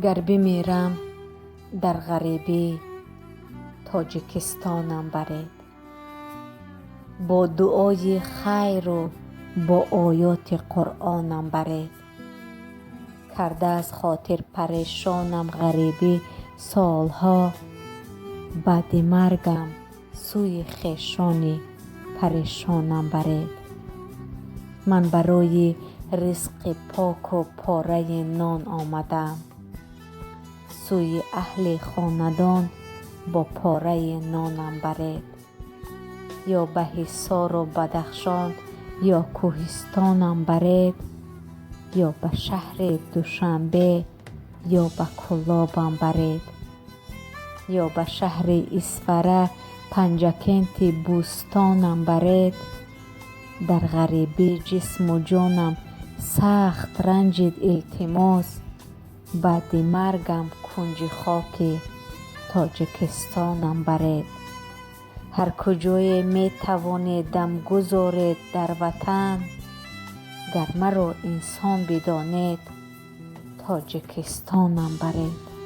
گر بمیرم در غریبی تاجیکستانم برید. با دعای خیر و با آیات قرآنم برید. کرده از خاطر پریشانم غریبی سالها، بعد مرگم سوی خویشان پریشانم برید. من برای رزق پاک و پاره نان آمدم، سوی اهل خاندان با پاره نانم برید. یا به حصار و بدخشان یا کوهستانم برید، یا به شهر دوشنبه یا به کلابم برید، یا به شهر اسفره پنجکنت بوستانم برید. در غریبی جسم و جانم سخت رنجید التماس، بعد مرگم کنج خاک تاجیکستانم برید. هر کجای می توانید دم گذارید در وطن، گر مرا انسان بدانید تاجیکستانم برید.